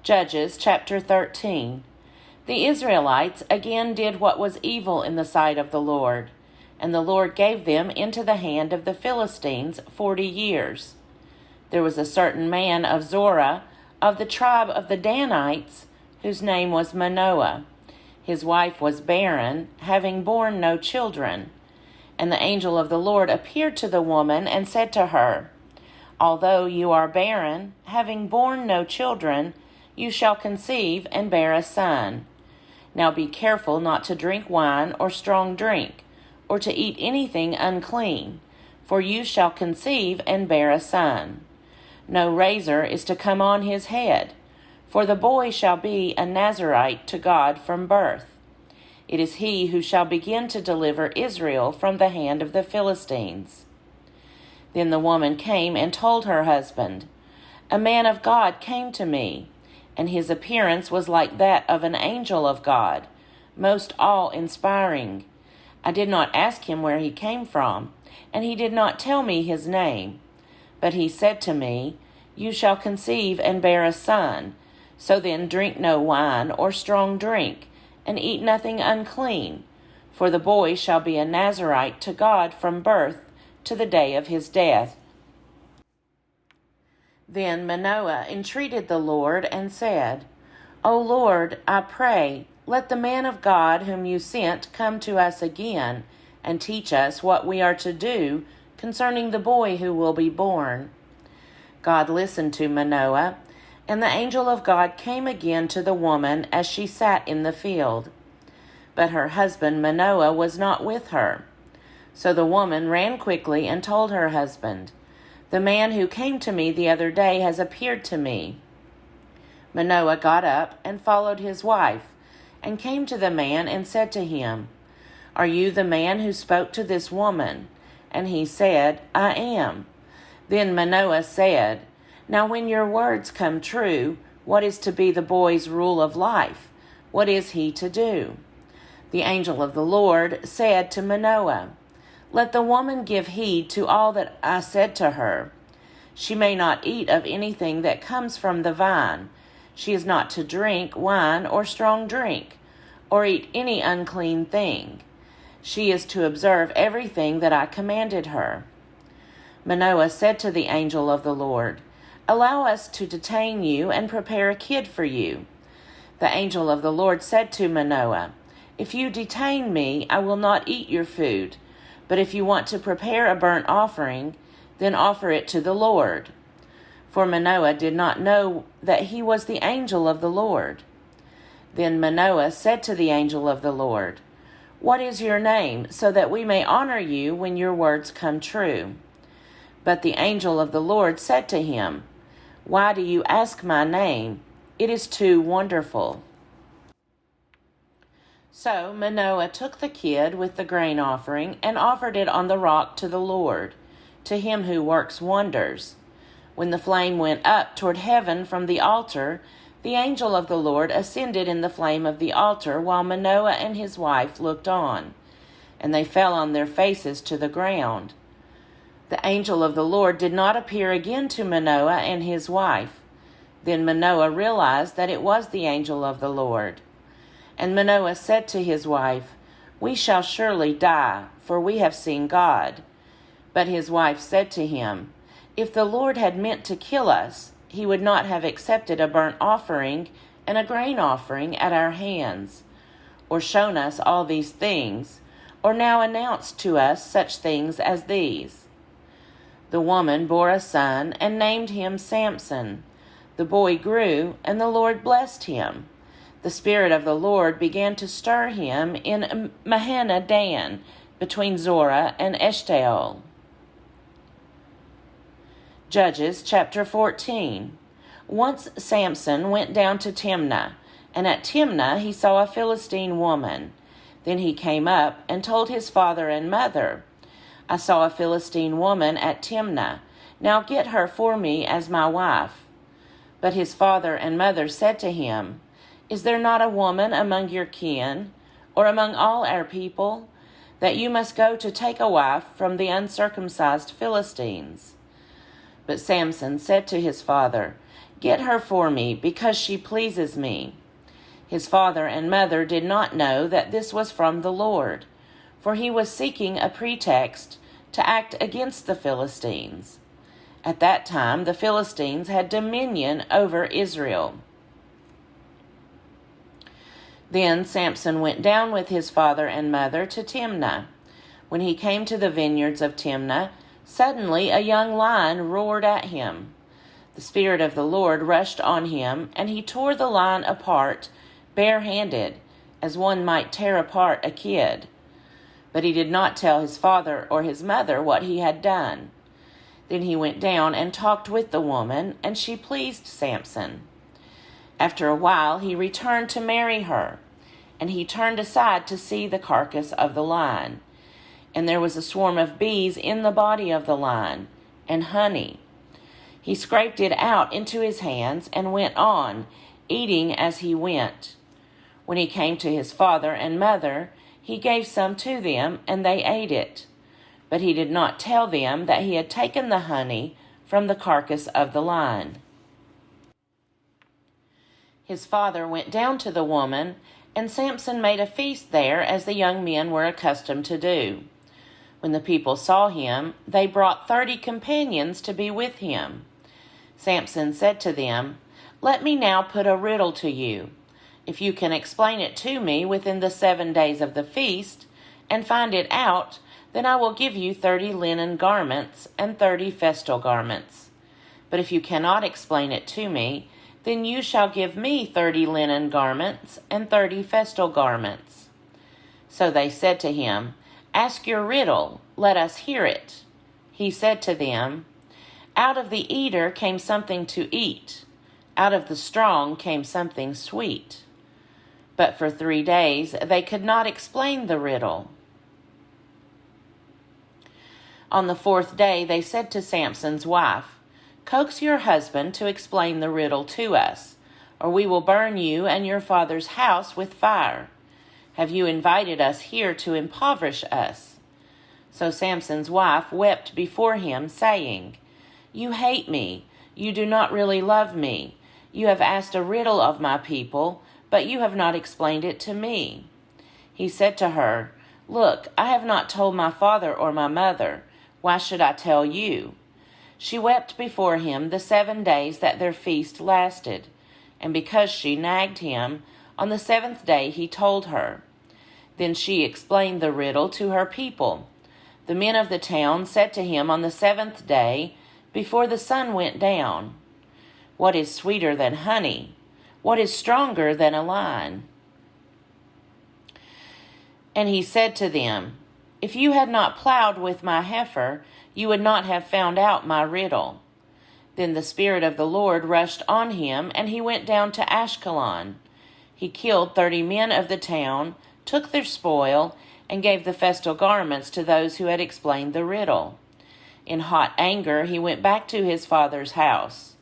Judges chapter 13. The Israelites again did what was evil in the sight of the Lord, and the Lord gave them into the hand of the Philistines 40 years. There was a certain man of Zorah, of the tribe of the Danites, whose name was Manoah. His wife was barren, having borne no children. And the angel of the Lord appeared to the woman and said to her, "Although you are barren, having borne no children, you shall conceive and bear a son. Now be careful not to drink wine or strong drink, or to eat anything unclean, for you shall conceive and bear a son. No razor is to come on his head, for the boy shall be a Nazirite to God from birth. It is he who shall begin to deliver Israel from the hand of the Philistines." Then the woman came and told her husband, "A man of God came to me, and his appearance was like that of an angel of God, most awe-inspiring. I did not ask him where he came from, and he did not tell me his name. But he said to me, 'You shall conceive and bear a son. So then drink no wine or strong drink, and eat nothing unclean, for the boy shall be a Nazirite to God from birth to the day of his death.' Then Manoah entreated the Lord and said, 'O Lord, I pray, let the man of God whom you sent come to us again, and teach us what we are to do concerning the boy who will be born.' God listened to Manoah, and the angel of God came again to the woman as she sat in the field. But her husband Manoah was not with her. So the woman ran quickly and told her husband, 'The man who came to me the other day has appeared to me.' Manoah got up and followed his wife, and came to the man and said to him, 'Are you the man who spoke to this woman?' And he said, 'I am.' Then Manoah said, 'Now when your words come true, what is to be the boy's rule of life? What is he to do?' The angel of the Lord said to Manoah, 'Let the woman give heed to all that I said to her. She may not eat of anything that comes from the vine. She is not to drink wine or strong drink, or eat any unclean thing. She is to observe everything that I commanded her.' Manoah said to the angel of the Lord, 'Allow us to detain you and prepare a kid for you.' The angel of the Lord said to Manoah, 'If you detain me, I will not eat your food. But if you want to prepare a burnt offering, then offer it to the Lord.' For Manoah did not know that he was the angel of the Lord. Then Manoah said to the angel of the Lord, 'What is your name, so that we may honor you when your words come true?' But the angel of the Lord said to him, 'Why do you ask my name? It is too wonderful.' So Manoah took the kid with the grain offering and offered it on the rock to the Lord, to him who works wonders. When the flame went up toward heaven from the altar, the angel of the Lord ascended in the flame of the altar while Manoah and his wife looked on, and they fell on their faces to the ground. The angel of the Lord did not appear again to Manoah and his wife. Then Manoah realized that it was the angel of the Lord. And Manoah said to his wife, 'We shall surely die, for we have seen God.' But his wife said to him, 'If the Lord had meant to kill us, he would not have accepted a burnt offering and a grain offering at our hands, or shown us all these things, or now announced to us such things as these.' The woman bore a son and named him Samson. The boy grew, and the Lord blessed him. The Spirit of the Lord began to stir him in Mahaneh-dan, between Zorah and Eshtaol. Judges chapter 14. Once Samson went down to Timnah, and at Timnah he saw a Philistine woman. Then he came up and told his father and mother, 'I saw a Philistine woman at Timnah. Now get her for me as my wife.' But his father and mother said to him, 'Is there not a woman among your kin, or among all our people, that you must go to take a wife from the uncircumcised Philistines?' But Samson said to his father, Get her for me, because she pleases me." His father and mother did not know that this was from the Lord, for he was seeking a pretext to act against the Philistines. At that time, the Philistines had dominion over Israel. Then Samson went down with his father and mother to Timnah. When he came to the vineyards of Timnah, suddenly a young lion roared at him. The Spirit of the Lord rushed on him, and he tore the lion apart bare-handed, as one might tear apart a kid. But he did not tell his father or his mother what he had done. Then he went down and talked with the woman, and she pleased Samson. After a while he returned to marry her, and he turned aside to see the carcass of the lion. And there was a swarm of bees in the body of the lion, and honey. He scraped it out into his hands and went on, eating as he went. When he came to his father and mother, he gave some to them, and they ate it. But he did not tell them that he had taken the honey from the carcass of the lion. His father went down to the woman, and Samson made a feast there, as the young men were accustomed to do. When the people saw him, they brought 30 companions to be with him. Samson said to them, "Let me now put a riddle to you. If you can explain it to me within the 7 days of the feast, and find it out, then I will give you 30 linen garments and 30 festal garments. But if you cannot explain it to me, then you shall give me 30 linen garments and 30 festal garments." So they said to him, "Ask your riddle, let us hear it." He said to them, "Out of the eater came something to eat. Out of the strong came something sweet." But for 3 days they could not explain the riddle. On the 4th day they said to Samson's wife, "Coax your husband to explain the riddle to us, or we will burn you and your father's house with fire. Have you invited us here to impoverish us?" So Samson's wife wept before him, saying, "You hate me. You do not really love me. You have asked a riddle of my people, but you have not explained it to me." He said to her, "Look, I have not told my father or my mother. Why should I tell you?" She wept before him the 7 days that their feast lasted, and because she nagged him, on the 7th day he told her. Then she explained the riddle to her people. The men of the town said to him on the 7th day, before the sun went down, "What is sweeter than honey? What is stronger than a lion?" And he said to them, "If you had not plowed with my heifer, you would not have found out my riddle." Then the Spirit of the Lord rushed on him, and he went down to Ashkelon. He killed 30 men of the town, took their spoil, and gave the festal garments to those who had explained the riddle. In hot anger he went back to his father's house,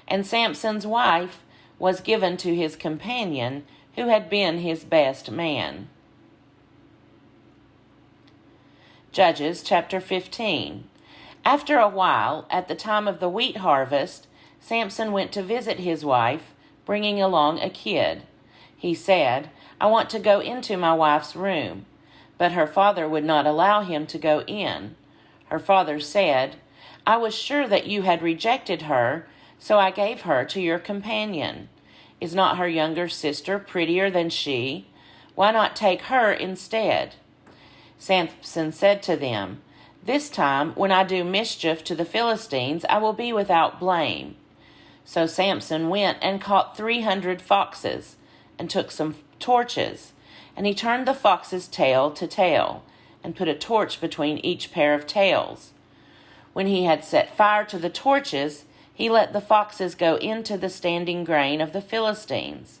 and Samson's wife was given to his companion, who had been his best man. Judges chapter 15. After a while, at the time of the wheat harvest, Samson went to visit his wife, bringing along a kid. He said, "I want to go into my wife's room." But her father would not allow him to go in. Her father said, "I was sure that you had rejected her, so I gave her to your companion. Is not her younger sister prettier than she? Why not take her instead?" Samson said to them, "This time, when I do mischief to the Philistines, I will be without blame." So Samson went and caught 300 foxes, and took some torches, and he turned the fox's tail to tail, and put a torch between each pair of tails. When he had set fire to the torches, he let the foxes go into the standing grain of the Philistines,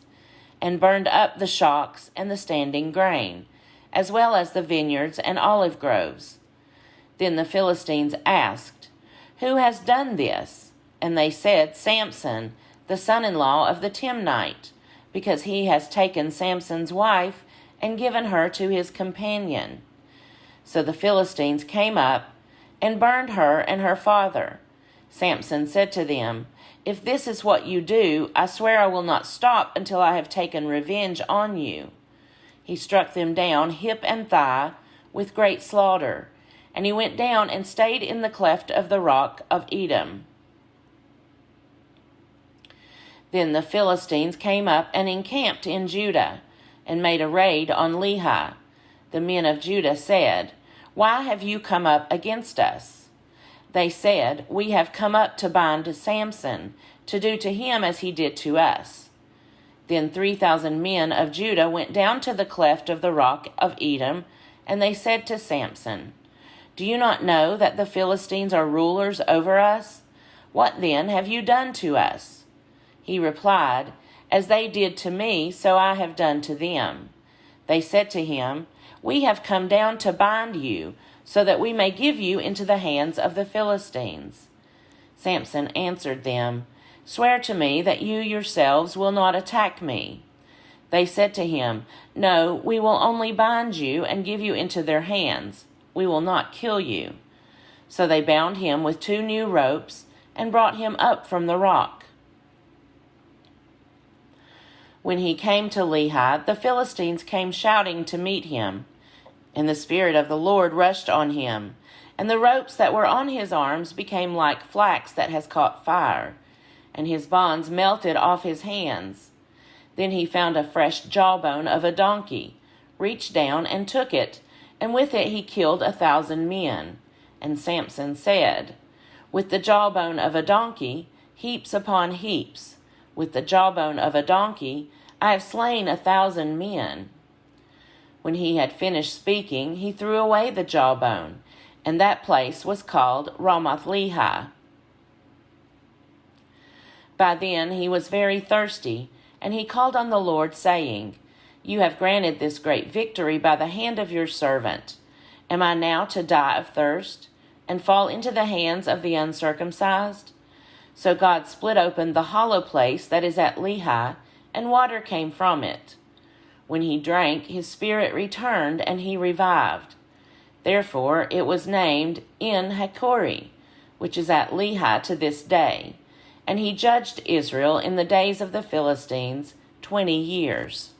and burned up the shocks and the standing grain, as well as the vineyards and olive groves. Then the Philistines asked, "Who has done this?" And they said, "Samson, the son-in-law of the Timnite, because he has taken Samson's wife and given her to his companion." So the Philistines came up and burned her and her father. Samson said to them, If this is what you do, I swear I will not stop until I have taken revenge on you." He struck them down, hip and thigh, with great slaughter, and he went down and stayed in the cleft of the rock of Edom. Then the Philistines came up and encamped in Judah, and made a raid on Lehi. The men of Judah said, "Why have you come up against us?" They said, "We have come up to bind Samson, to do to him as he did to us." Then 3,000 men of Judah went down to the cleft of the rock of Edom, and they said to Samson, "Do you not know that the Philistines are rulers over us? What then have you done to us?" He replied, "As they did to me, so I have done to them." They said to him, "We have come down to bind you, so that we may give you into the hands of the Philistines." Samson answered them, "Swear to me that you yourselves will not attack me." They said to him, "No, we will only bind you and give you into their hands. We will not kill you." So they bound him with 2 new ropes and brought him up from the rock. When he came to Lehi, the Philistines came shouting to meet him, and the Spirit of the Lord rushed on him, and the ropes that were on his arms became like flax that has caught fire, and his bonds melted off his hands. Then he found a fresh jawbone of a donkey, reached down and took it, and with it he killed 1,000 men. And Samson said, "With the jawbone of a donkey, heaps upon heaps. With the jawbone of a donkey, I have slain 1,000 men." When he had finished speaking, he threw away the jawbone, and that place was called Ramoth-Lehi. By then he was very thirsty, and he called on the Lord, saying, "You have granted this great victory by the hand of your servant. Am I now to die of thirst, and fall into the hands of the uncircumcised?" So God split open the hollow place that is at Lehi, and water came from it. When he drank, his spirit returned, and he revived. Therefore it was named En-Hakkore, which is at Lehi to this day. And he judged Israel in the days of the Philistines 20 years.